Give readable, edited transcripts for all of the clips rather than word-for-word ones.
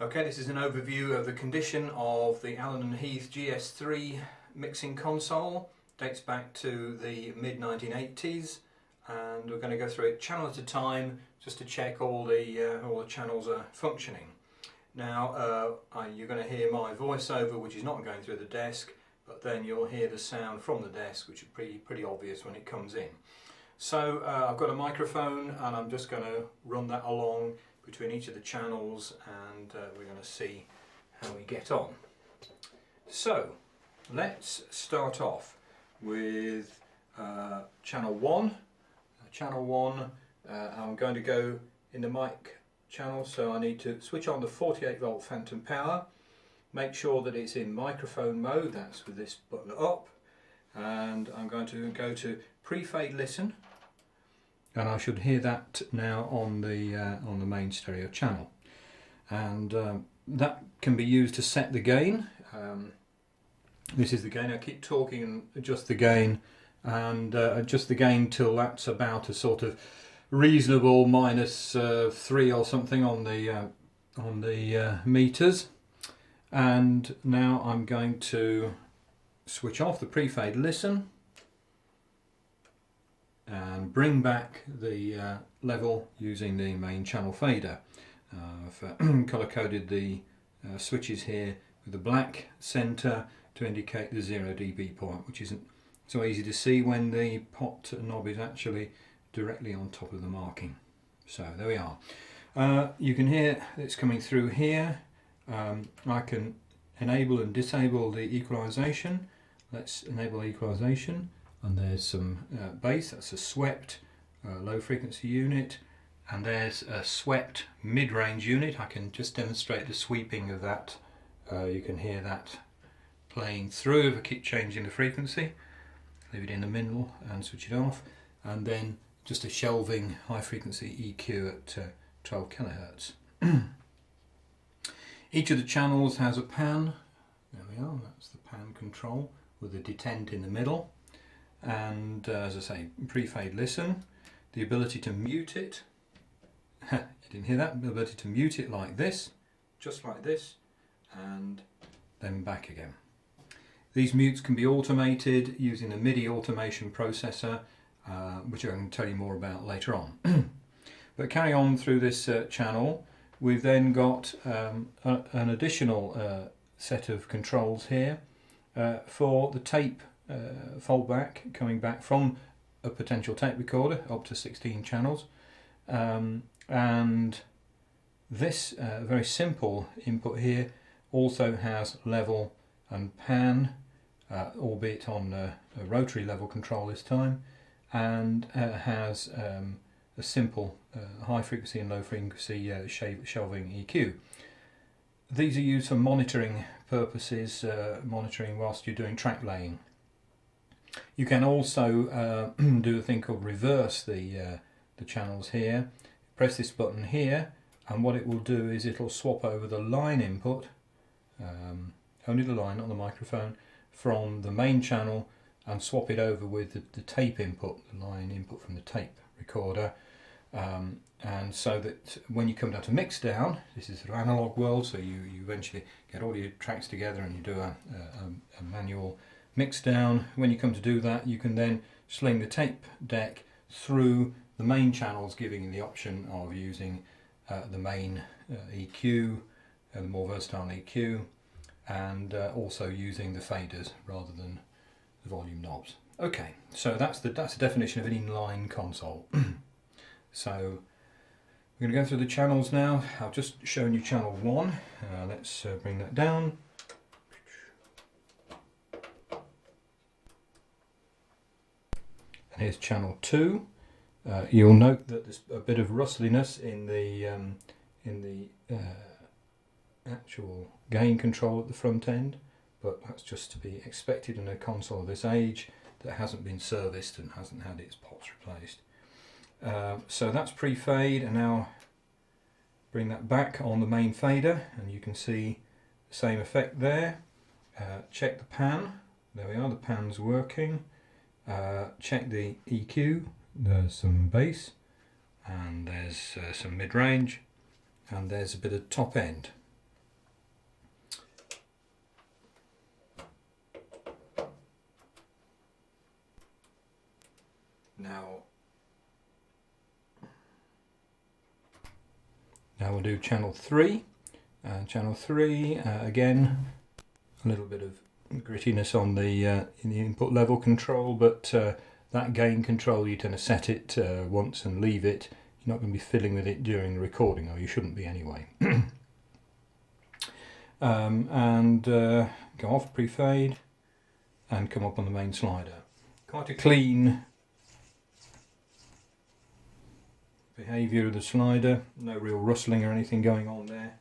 Okay, this is an overview of the condition of the Allen & Heath GS3 mixing console. Dates back to the mid-1980s, and we're going to go through it channel at a time just to check all the channels are functioning. Now you're going to hear my voiceover, which is not going through the desk, but then you'll hear the sound from the desk, which is pretty obvious when it comes in. So I've got a microphone and I'm just going to run that along between each of the channels, and we're going to see how we get on. So let's start off with channel 1. Channel 1, I'm going to go in the mic channel, so I need to switch on the 48 volt phantom power, make sure that it's in microphone mode, that's with this button up, and I'm going to go to pre-fade listen, and I should hear that now on the main stereo channel, and that can be used to set the gain. This is the gain. I keep talking and adjust the gain, and adjust the gain till that's about a sort of reasonable -3 or something on the meters. And now I'm going to switch off the pre-fade listen and bring back the level using the main channel fader. I've colour coded the switches here with the black centre to indicate the 0 dB point, which isn't so easy to see when the pot knob is actually directly on top of the marking. So there we are. You can hear it's coming through here. I can enable and disable the equalization. Let's enable equalization, and there's some bass. That's a swept low frequency unit, and there's a swept mid-range unit. I can just demonstrate the sweeping of that. You can hear that playing through if I keep changing the frequency. Leave it in the middle and switch it off, and then just a shelving high frequency EQ at 12 kilohertz. Each of the channels has a pan. There we are, that's the pan control with a detent in the middle, and as I say, pre-fade listen, the ability to mute it. You didn't hear that? The ability to mute it like this, just like this, and then back again. These mutes can be automated using a MIDI automation processor, which I can tell you more about later on. But carry on through this channel. We've then got an additional set of controls here for the tape foldback, coming back from a potential tape recorder up to 16 channels. And this very simple input here also has level and pan, albeit on a rotary level control this time, and has a simple high frequency and low frequency shelving EQ. These are used for monitoring purposes, monitoring whilst you're doing track laying. You can also do a thing called reverse the channels here. Press this button here, and what it will do is it'll swap over the line input, only the line, not the microphone, from the main channel, and swap it over with the tape input, the line input from the tape recorder, and so that when you come down to mix down, this is the analog world, so you eventually get all your tracks together and you do a manual mix down. When you come to do that, you can then sling the tape deck through the main channels, giving you the option of using the main EQ, the more versatile EQ, and also using the faders rather than the volume knobs. Okay, so that's the definition of an inline console. So we're going to go through the channels now. I've just shown you channel 1. Let's bring that down. And here's channel 2. You'll note that there's a bit of rustliness in the actual gain control at the front end, but that's just to be expected in a console of this age that hasn't been serviced and hasn't had its pots replaced. So that's pre-fade, and now bring that back on the main fader, and you can see the same effect there. Check the pan. There we are, the pan's working. Check the EQ. There's some bass, and there's some mid-range, and there's a bit of top end. Now we'll do channel 3. Channel 3, again, a little bit of grittiness on the in the input level control, but that gain control, you tend to set it once and leave it. You're not going to be fiddling with it during the recording, or you shouldn't be anyway. And go off pre-fade and come up on the main slider. Quite a clean behaviour of the slider, no real rustling or anything going on there.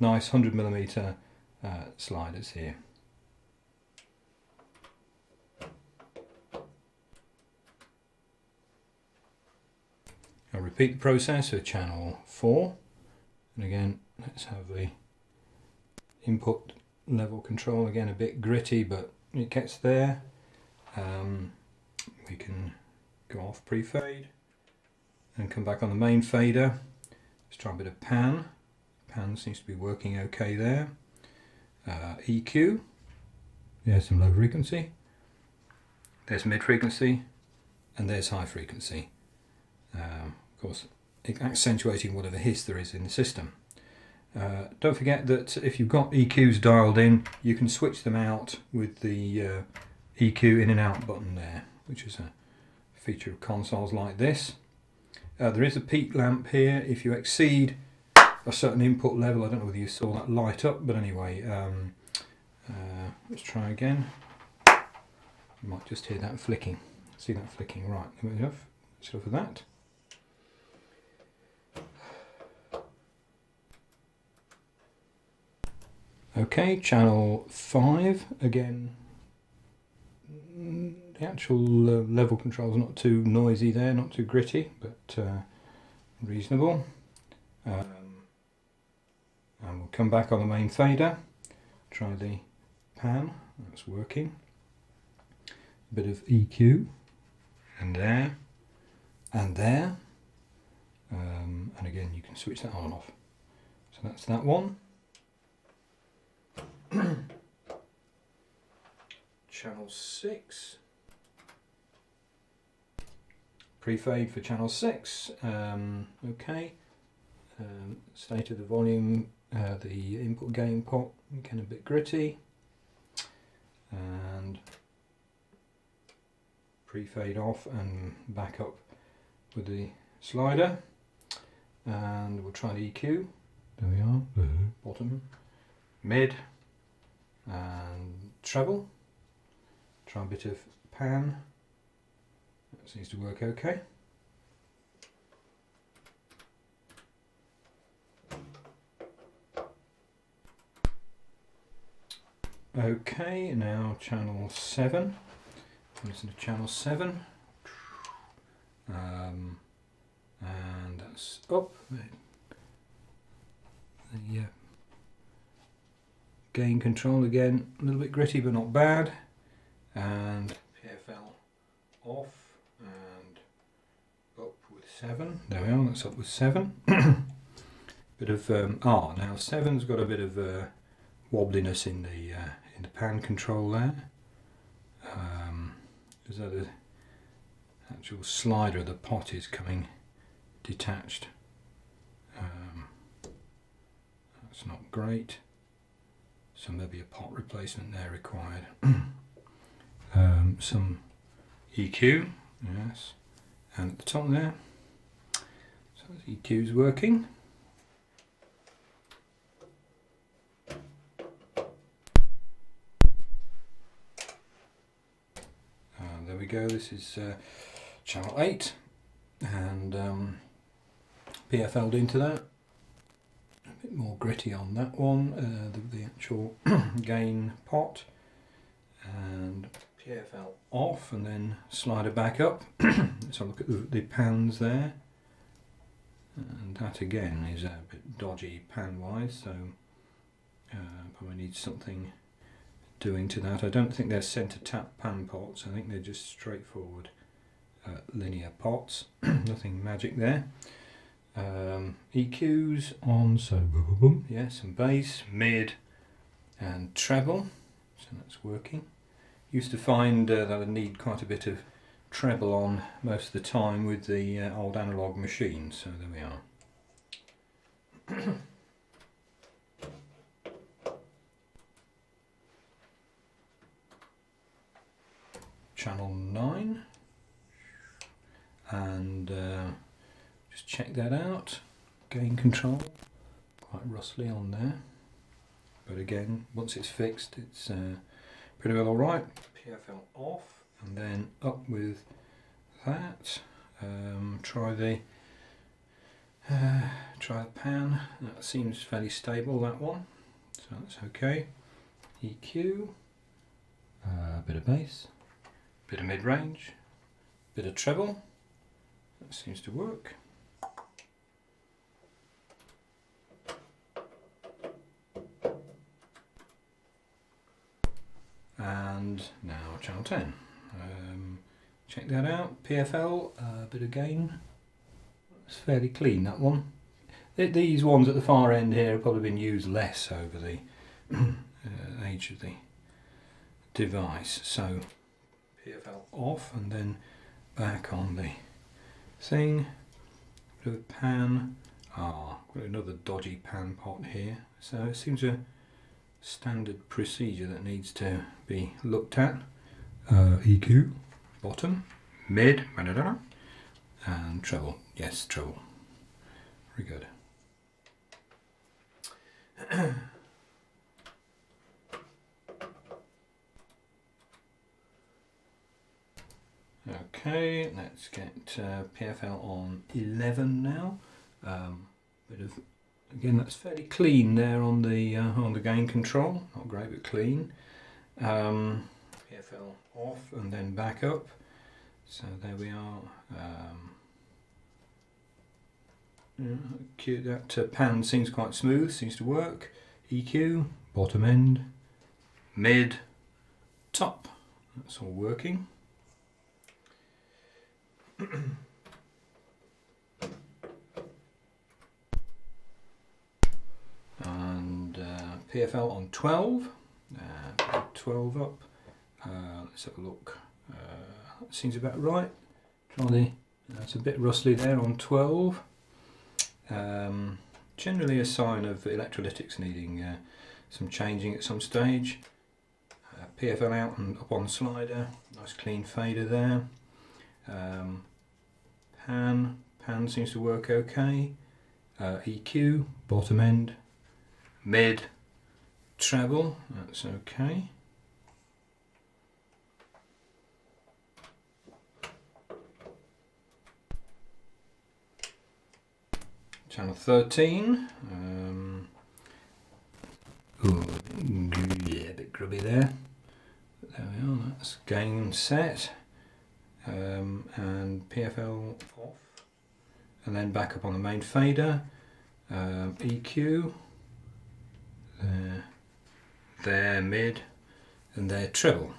Nice 100mm sliders here. I'll repeat the process with channel 4, and again let's have the input level control, again a bit gritty but it gets there. We can go off pre-fade and come back on the main fader. Let's try a bit of pan. Pan seems to be working okay there. EQ, there's some low frequency, there's mid frequency, and there's high frequency. Of course, accentuating whatever hiss there is in the system. Don't forget that if you've got EQs dialed in, you can switch them out with the EQ in and out button there, which is a feature of consoles like this. There is a peak lamp here. If you exceed a certain input level, I don't know whether you saw that light up, but anyway, let's try again. You might just hear that flicking. See that flicking? Right, there we go. Let's go for that. Okay, channel 5, again, the actual level control is not too noisy there, not too gritty, but reasonable. And we'll come back on the main fader, try the pan, that's working. A bit of EQ, and there, and there. And again, you can switch that on and off. So that's that one. Channel 6. Pre-fade for channel 6. Okay. State of the volume, the input gain pot, again a bit gritty. And pre-fade off and back up with the slider. And we'll try the EQ. There we are. Bottom, mid, and treble. Try a bit of pan. That seems to work okay. Okay, now channel 7. Listen to channel 7. And that's up. The gain control again, a little bit gritty but not bad. And PFL off and up with 7. There we are, that's up with 7. Bit of now 7's got a bit of wobbliness in the pan control there. As though the actual slider of the pot is coming detached. That's not great. So maybe a pot replacement there required. Some EQ, yes, and at the top there. So the EQ's working. There we go, this is channel 8, and PFL'd into that. A bit more gritty on that one, the actual gain pot, and PFL off, and then slider back up. Let's have a look at the pans there, and that again is a bit dodgy pan wise, so probably needs something doing to that. I don't think they're centre tap pan pots, I think they're just straightforward linear pots. Nothing magic there. EQs on, so boom, yes, and bass, mid and treble, so that's working. Used to find that I need quite a bit of treble on most of the time with the old analog machine, so there we are. Channel 9, and just check that out. Gain control, quite rustly on there, but again, once it's fixed, it's pretty well alright. PFL off, and then up with that. Try the pan. That seems fairly stable, that one, so that's okay. EQ, a bit of bass, bit of mid-range, bit of treble. That seems to work. And now channel 10. Check that out. PFL, a bit of gain. It's fairly clean, that one. These ones at the far end here have probably been used less over the age of the device. So PFL off, and then back on the thing. Bit of a pan. Got another dodgy pan pot here. So it seems a standard procedure that needs to be looked at. EQ, bottom, mid, and treble. Yes, treble. Very good. Okay, let's get PFL on 11 now. Bit of, again, that's fairly clean there on the gain control. Not great, but clean. PFL off and then back up. So there we are. That pan seems quite smooth. Seems to work. EQ, bottom end, mid, top. That's all working. And PFL on 12, 12 up. Let's have a look. That seems about right. That's a bit rustly there on 12. Generally a sign of electrolytics needing some changing at some stage. PFL out and up on the slider. Nice clean fader there. Pan seems to work okay. EQ, bottom end, mid, treble, that's okay. Channel 13. Yeah, a bit grubby there. But there we are, that's gain set. And PFL off. And then back up on the main fader. EQ. There, mid, and there, treble.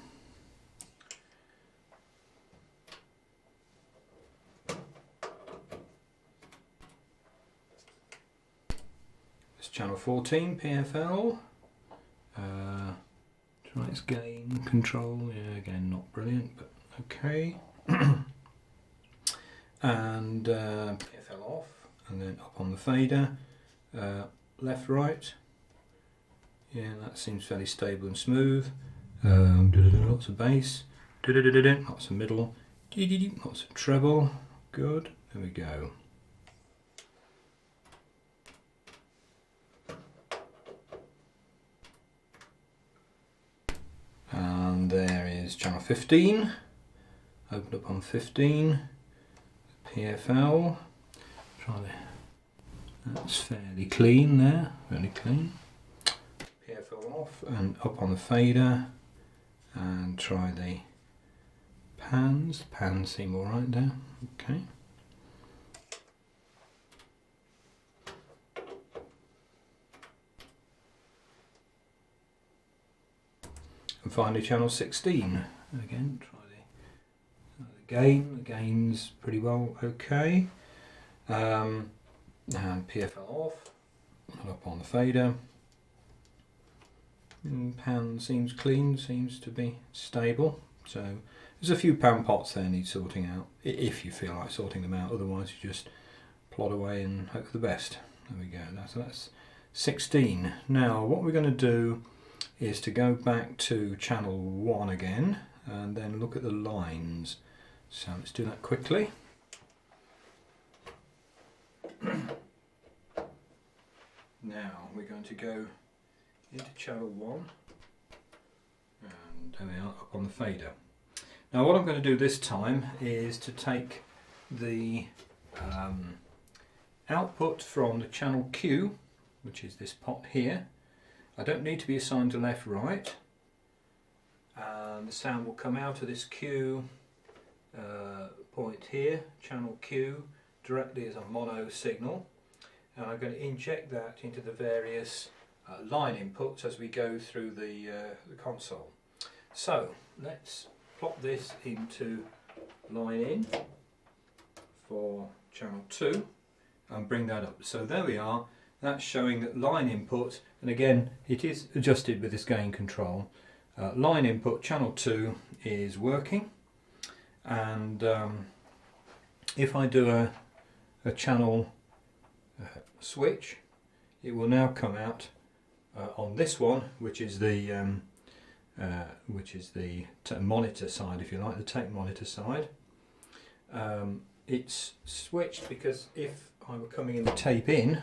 It's channel 14, PFL. Try its gain control. Yeah, again, not brilliant, but okay. And PFL off, and then up on the fader. Left, right. Yeah, that seems fairly stable and smooth. Lots of bass, lots of middle, lots of treble. Good. There we go. And there is channel 15. Open up on 15. PFL. Try that. That's fairly clean there. Fairly clean. PFL off and up on the fader, and try the pans. Pans seem alright there. Okay. And finally channel 16. Again, try the gain. The gain's pretty well okay. And PFL off and up on the fader. Pan seems clean, seems to be stable. So There's a few pan pots there need sorting out, if you feel like sorting them out, otherwise you just plod away and hope for the best. There we go, that's 16. Now what we're going to do is to go back to channel 1 again and then look at the lines. So let's do that quickly. Now we're going to go into channel 1 and there we are, up on the fader. Now what I'm going to do this time is to take the output from the channel Q, which is this pot here. I don't need to be assigned to left right, and the sound will come out of this Q point here, channel Q, directly as a mono signal, and I'm going to inject that into the various line inputs as we go through the console. So let's plop this into line in for channel 2 and bring that up. So there we are, that's showing that line input, and again it is adjusted with this gain control. Line input channel 2 is working, and if I do a channel switch, it will now come out on this one, which is the monitor side, if you like, the tape monitor side. It's switched because if I were coming in the tape in,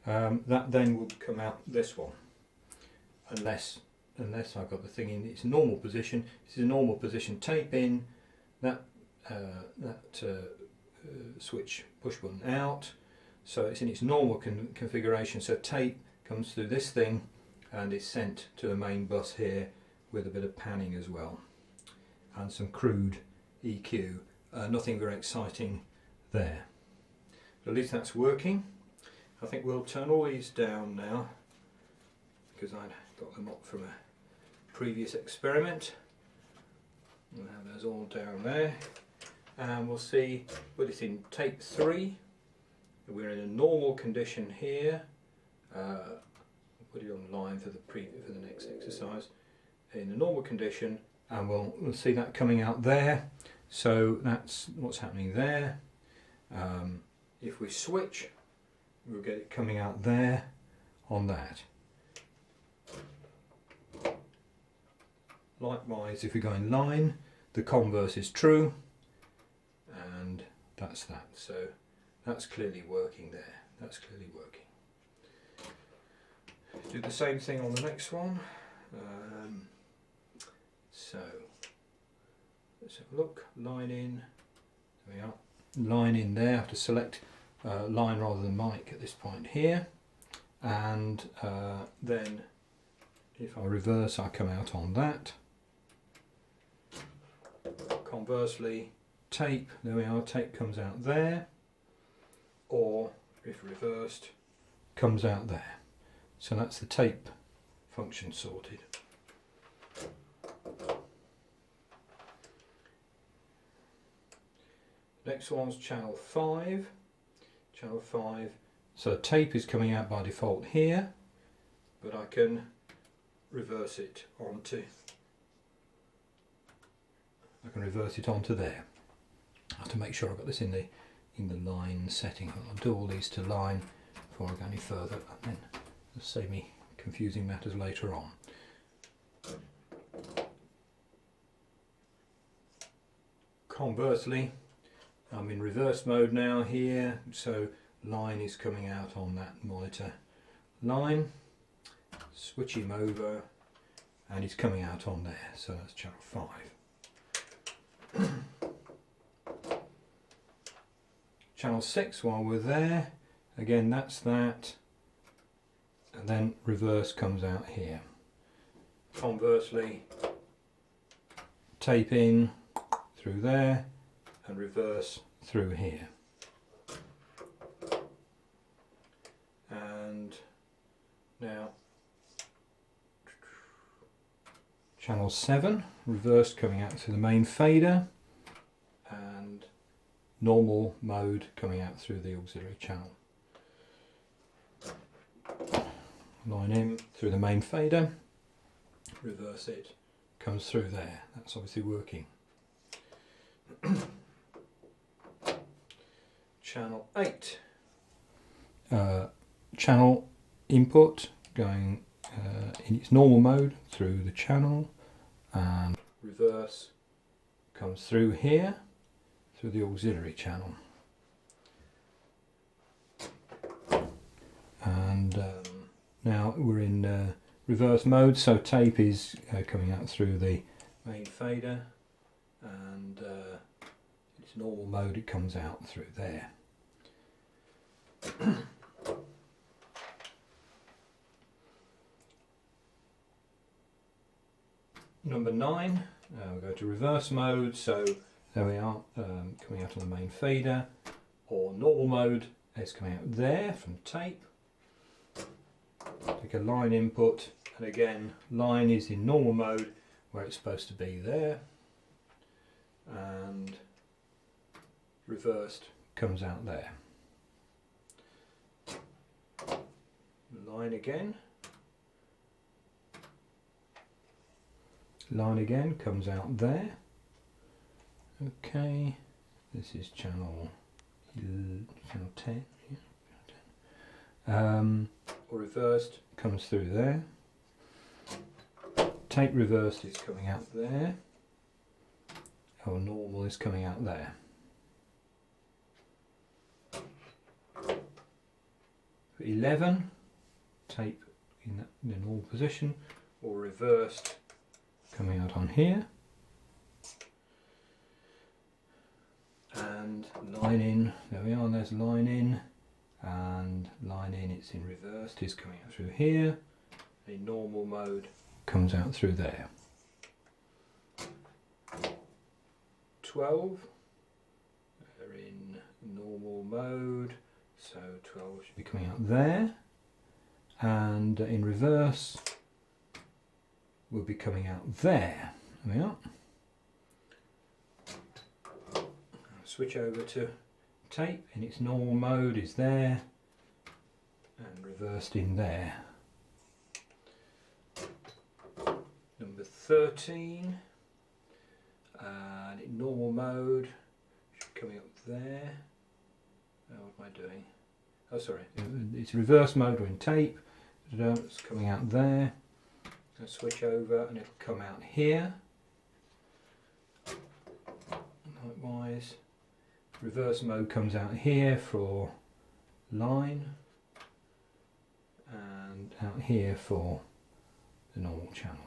that then would come out this one, unless I've got the thing in its normal position. This is a normal position, tape in, that switch push button out, so it's in its normal configuration. So tape comes through this thing and is sent to the main bus here with a bit of panning as well and some crude EQ. Nothing very exciting there. But at least that's working. I think we'll turn all these down now because I'd got them up from a previous experiment. We'll have those all down there, and we'll see, put it in tape 3. We're in a normal condition here. Put it on line for the next exercise. In a normal condition, and we'll see that coming out there. So that's what's happening there. If we switch, we'll get it coming out there on that. Likewise, if we go in line, the converse is true, and that's that. So that's clearly working there. That's clearly working. Do the same thing on the next one. So let's have a look. Line in. There we are. Line in there. I have to select line rather than mic at this point here, and then if I reverse, I come out on that. Conversely, tape. There we are. Tape comes out there, or if reversed, comes out there. So that's the tape function sorted. Next one's channel 5. Channel 5. So tape is coming out by default here, but I can reverse it onto. I can reverse it onto there. I have to make sure I've got this in the line setting. I'll do all these to line before I go any further, and then it'll save me confusing matters later on. Conversely, I'm in reverse mode now here, so line is coming out on that monitor line. Switch him over and he's coming out on there, so that's channel 5. Channel 6, while we're there, again that's that, and then reverse comes out here. Conversely, tape in through there and reverse through here. And now channel 7, reverse coming out through the main fader, and normal mode coming out through the auxiliary channel. Line in through the main fader, reverse it, comes through there. That's obviously working. Channel 8. Channel input going in its normal mode through the channel, and reverse comes through here through the auxiliary channel. And now we're in reverse mode, so tape is coming out through the main fader, and its normal mode it comes out through there. Number 9, we'll go to reverse mode, so there we are, coming out on the main fader, or normal mode is coming out there from tape. Take a line input, and again line is in normal mode where it's supposed to be there, and reversed comes out there. Line again. Line again comes out there. Okay, this is channel 10. Or reversed comes through there. Tape reversed is coming out there. Or normal is coming out there. For 11, tape in the normal position, or reversed coming out on here, and line in, there we are, there's line in, and line in, it's in reversed, is coming out through here. A normal mode comes out through there. 12, they're in normal mode, so 12 should be coming out there, and in reverse will be coming out there. There we are. Switch over to tape in its normal mode is there, and reversed in there. Number 13, and in normal mode should be coming up there. What am I doing? Oh, sorry, it's reverse mode. We're in tape. It's coming out there. Switch over and it'll come out here. Likewise, reverse mode comes out here for line, and out here for the normal channel.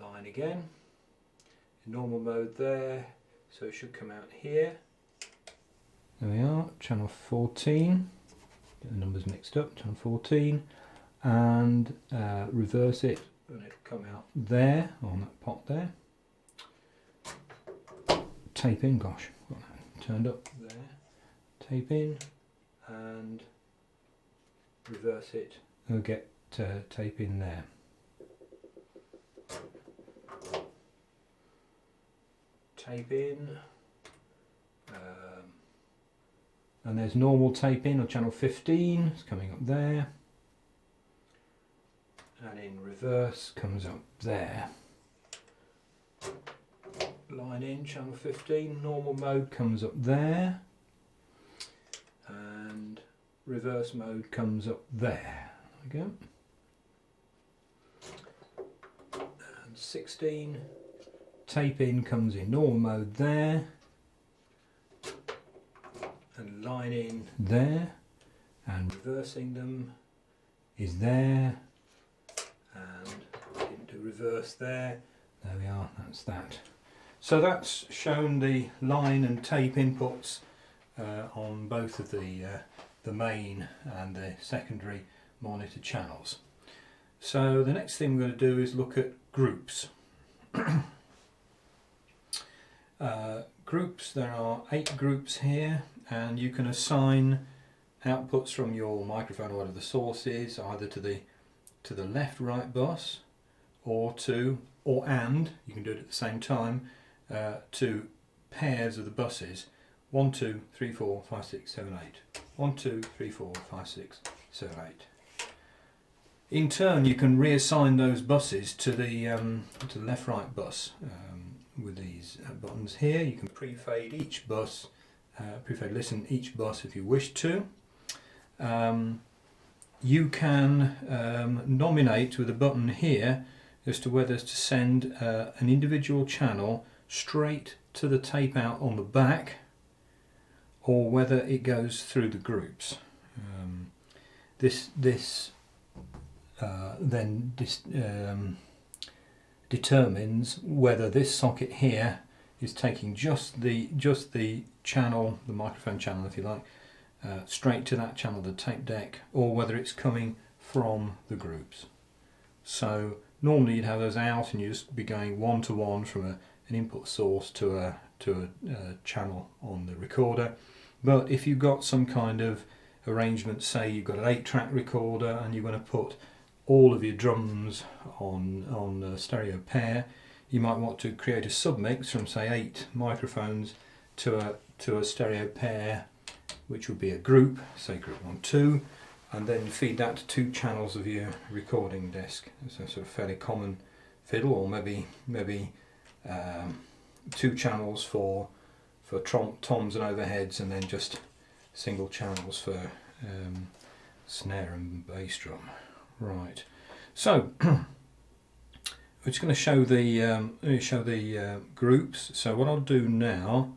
Line again, in normal mode there, so it should come out here. There we are, channel 14, get the numbers mixed up, channel 14. And reverse it, and it'll come out there on that pot there. Tape in, gosh, got that turned up there. Tape in and reverse it, and we'll get tape in there. Tape in, and there's normal tape in on channel 15, it's coming up there. And in reverse comes up there. Line in, channel 15, normal mode comes up there, and reverse mode comes up there. There we go. And 16, tape in comes in normal mode there, and line in there, and reversing them is there. And didn't do reverse there. There we are, that's that. So that's shown the line and tape inputs on both of the main and the secondary monitor channels. So the next thing we're going to do is look at groups. Groups, there are 8 groups here, and you can assign outputs from your microphone or whatever the source is, either to the left right bus, or you can do it at the same time, to pairs of the buses 1, 2, 3, 4, 5, 6, 7, 8. 1, 2, 3, 4, 5, 6, 7, 8. In turn, you can reassign those buses to the left right bus buttons here. You can pre-fade each bus, listen each bus if you wish to. You can nominate with a button here as to whether to send an individual channel straight to the tape out on the back, or whether it goes through the groups. This then determines whether this socket here is taking just the channel, the microphone channel if you like, straight to that channel, the tape deck, or whether it's coming from the groups. So normally you'd have those out and you'd just be going one to one from an input source to a channel on the recorder. But if you've got some kind of arrangement, say you've got an 8-track recorder and you want to put all of your drums on a stereo pair, you might want to create a submix from say 8 microphones to a stereo pair, which would be a group, say group 1, 2, and then feed that to 2 channels of your recording desk. It's a sort of fairly common fiddle, or maybe 2 channels for toms and overheads, and then just single channels for snare and bass drum. Right. So we're just going to show the groups. So what I'll do now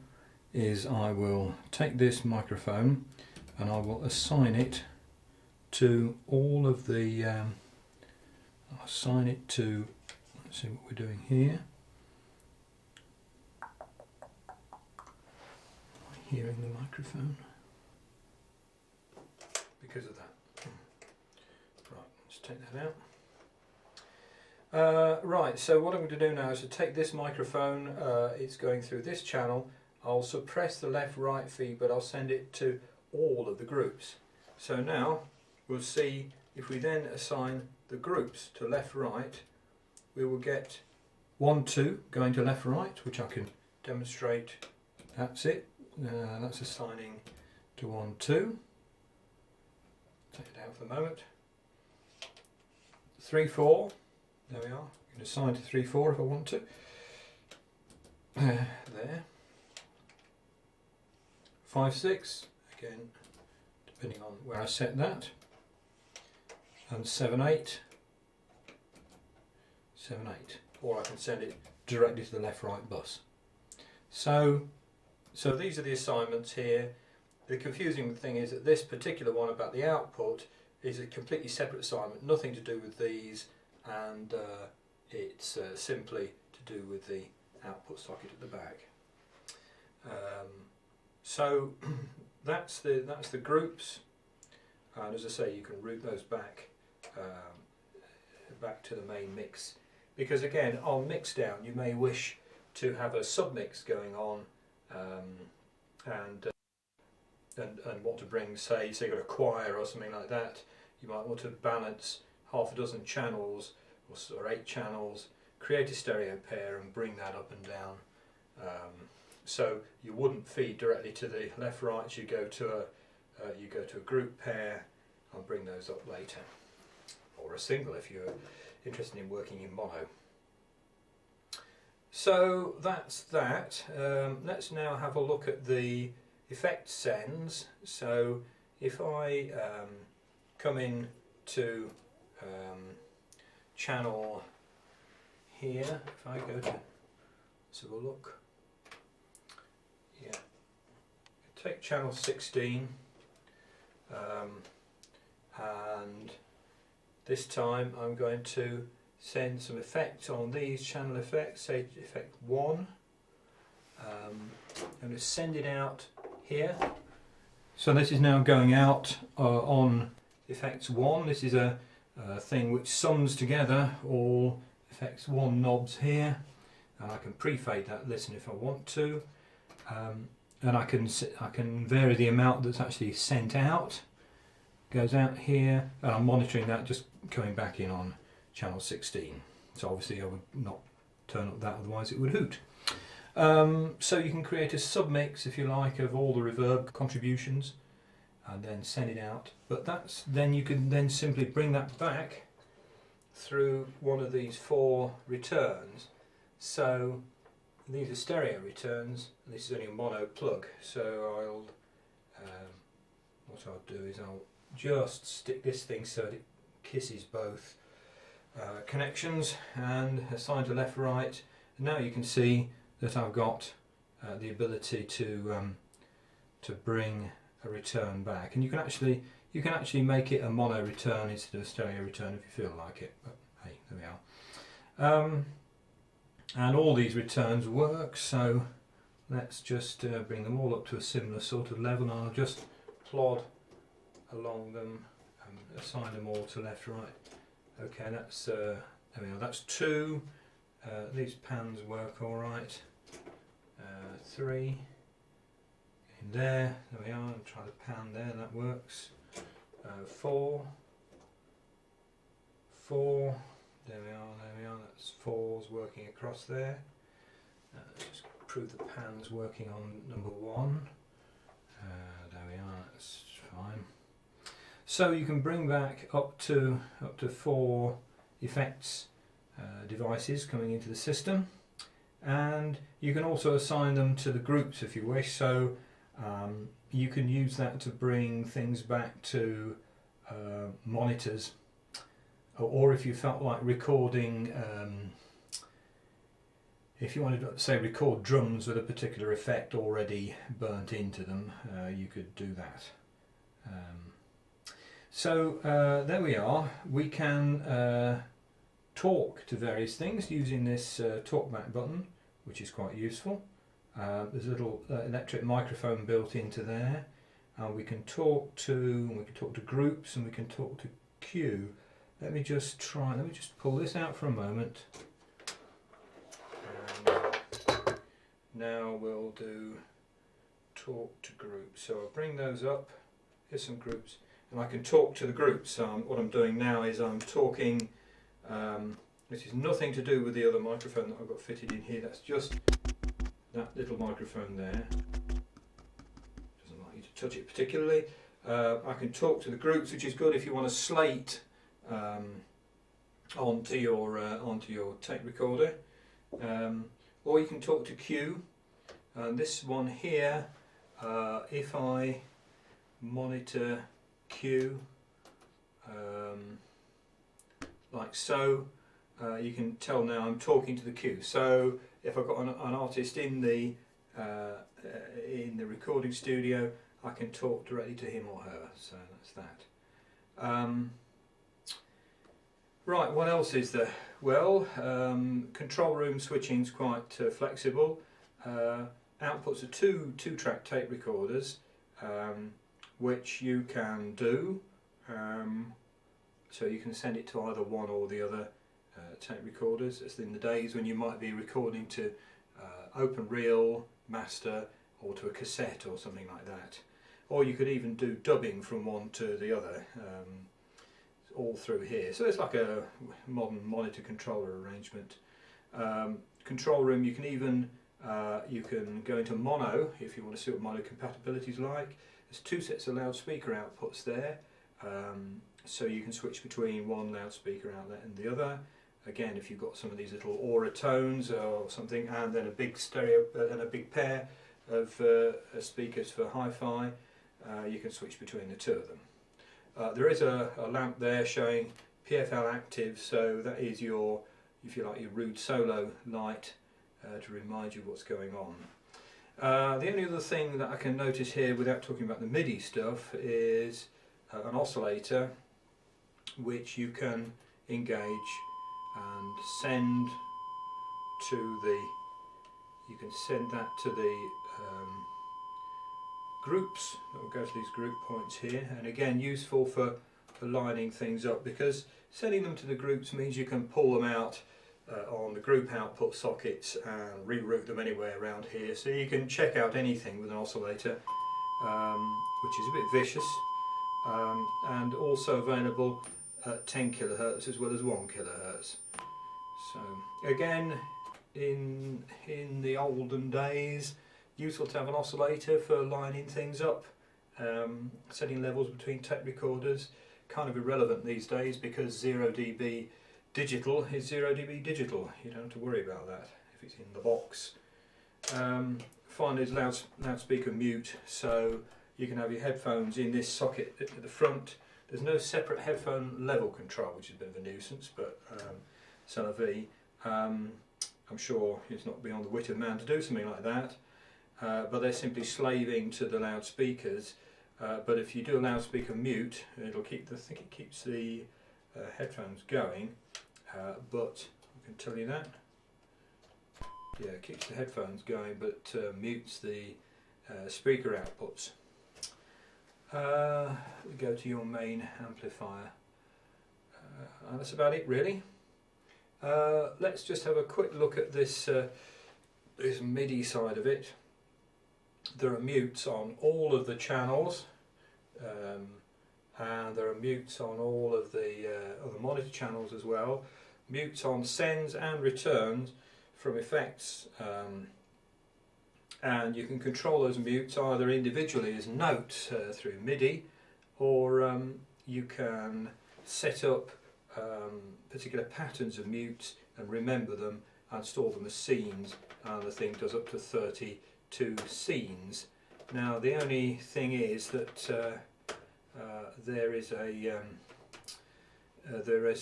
is I will take this microphone and I will assign it to all of the. I'll assign it to. Let's see what we're doing here. Hearing the microphone because of that. Right, let's take that out. Right, so what I'm going to do now is to take this microphone, it's going through this channel. I'll suppress the left-right feed, but I'll send it to all of the groups. So now we'll see if we then assign the groups to left-right, we will get 1, 2 going to left-right, which I can demonstrate. That's it. That's assigning to 1, 2. Take it out for the moment. 3, 4. There we are. I can assign to 3, 4 if I want to. There. 5, 6. Again, depending on where I set that. And 7, 8. 7, 8. Or I can send it directly to the left-right bus. So these are the assignments here. The confusing thing is that this particular one about the output is a completely separate assignment, nothing to do with these, and it's simply to do with the output socket at the back. So that's the groups, and as I say, you can route those back to the main mix, because again on mixdown you may wish to have a submix going on. And want to bring, say you've got a choir or something like that, you might want to balance half a dozen channels or 8 channels, create a stereo pair and bring that up and down. So you wouldn't feed directly to the left-right. You go to a group pair and bring those up later, or a single if you're interested in working in mono. So that's that. Let's now have a look at the effect sends. So if I come in to channel here, if I go to, let's have a look. Yeah, take channel 16, and this time I'm going to send some effects on these channel effects, say effect 1. I'm going to send it out here. So this is now going out on effects 1. This is a thing which sums together all effects 1 knobs here, and I can pre-fade that listen if I want to, and I can vary the amount that's actually sent out. Goes out here, and I'm monitoring that just coming back in on channel 16. So obviously I would not turn up that, otherwise it would hoot. So you can create a submix if you like of all the reverb contributions and then send it out, but then you can then simply bring that back through one of these 4 returns. So These are stereo returns, and this is only a mono plug, so what I'll do is I'll just stick this thing so that it kisses both connections and assign to left right. And now you can see that I've got the ability to bring a return back, and you can actually make it a mono return instead of a stereo return if you feel like it. But hey, there we are. And all these returns work, so let's just bring them all up to a similar sort of level, and I'll just plod along them and assign them all to left, right. Okay, that's there we are. That's 2. These pans work all right. 3 in there. There we are. I'll try the pan there. That works. 4. There we are. There we are. That's 4's working across there. Let's just prove the pan's working on number 1. There we are. That's fine. So you can bring back up to 4 effects devices coming into the system, and you can also assign them to the groups if you wish. So you can use that to bring things back to monitors, or if you felt like recording, if you wanted to say record drums with a particular effect already burnt into them, you could do that. So there we are. We can talk to various things using this talkback button, which is quite useful. There's a little electric microphone built into there, and we can talk to groups, and we can talk to queue. Let me just pull this out for a moment. And now we'll do talk to groups. So I'll bring those up. Here's some groups, and I can talk to the groups. So what I'm doing now is I'm talking. This is nothing to do with the other microphone that I've got fitted in here. That's just that little microphone there. Doesn't like you to touch it particularly. I can talk to the groups, which is good if you want to slate onto your tape recorder, or you can talk to Q. And this one here, if I monitor Q like so, you can tell now I'm talking to the queue. So if I've got an artist in the recording studio, I can talk directly to him or her. So that's that. Right, what else is there? Well, control room switching is quite flexible. Outputs are two track tape recorders, which you can do. So you can send it to either one or the other tape recorders. It's in the days when you might be recording to open reel, master, or to a cassette or something like that. Or you could even do dubbing from one to the other, all through here. So it's like a modern monitor controller arrangement. Control room, you can even you can go into mono if you want to see what mono compatibility is like. There's 2 sets of loudspeaker outputs there. So you can switch between one loudspeaker outlet and the other. Again, if you've got some of these little aura tones or something, and then a big stereo and a big pair of speakers for hi-fi, you can switch between the 2 of them. There is a lamp there showing PFL active, so that is your, if you like, your rude solo light to remind you what's going on. The only other thing that I can notice here, without talking about the MIDI stuff, is an oscillator which you can engage and send to the, you can send that to the groups that will go to these group points here, and again useful for lining things up, because sending them to the groups means you can pull them out on the group output sockets and reroute them anywhere around here, so you can check out anything with an oscillator, which is a bit vicious, and also available at 10 kHz as well as 1 kHz. So again, in the olden days, useful to have an oscillator for lining things up, setting levels between tape recorders. Kind of irrelevant these days because 0 dB digital is 0 dB digital. You don't have to worry about that if it's in the box. find this loudspeaker mute, so you can have your headphones in this socket at the front. There's no separate headphone level control, which is a bit of a nuisance, but c'est la vie. I'm sure it's not beyond the wit of man to do something like that, but they're simply slaving to the loudspeakers. But if you do a loudspeaker mute, it'll keep I think it keeps the headphones going, but I can tell you that. Yeah, it keeps the headphones going, but mutes the speaker outputs. We go to your main amplifier. That's about it, really. Let's just have a quick look at this this MIDI side of it. There are mutes on all of the channels, and there are mutes on all of the other monitor channels as well. Mutes on sends and returns from effects, and you can control those mutes either individually as notes through MIDI, or you can set up particular patterns of mutes and remember them and store them as scenes, and the thing does up to 32 scenes. Now the only thing is that there is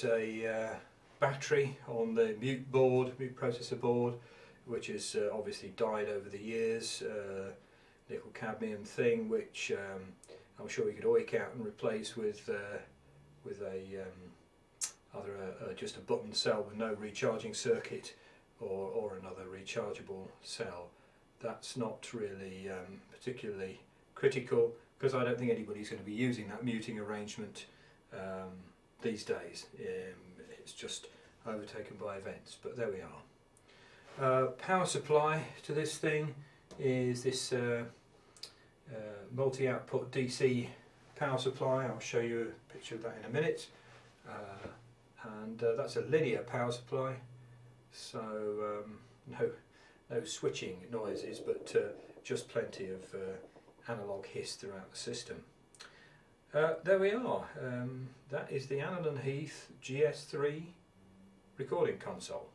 a battery on the mute processor board, which has obviously died over the years, nickel cadmium thing, which I'm sure you could oik out and replace with either just a button cell with no recharging circuit, or another rechargeable cell. That's not really particularly critical, because I don't think anybody's going to be using that muting arrangement these days. It's just overtaken by events, but there we are. Power supply to this thing is this multi-output DC power supply. I'll show you a picture of that in a minute. And that's a linear power supply, so no switching noises, but just plenty of analog hiss throughout the system. There we are. That is the Heath GS3 recording console.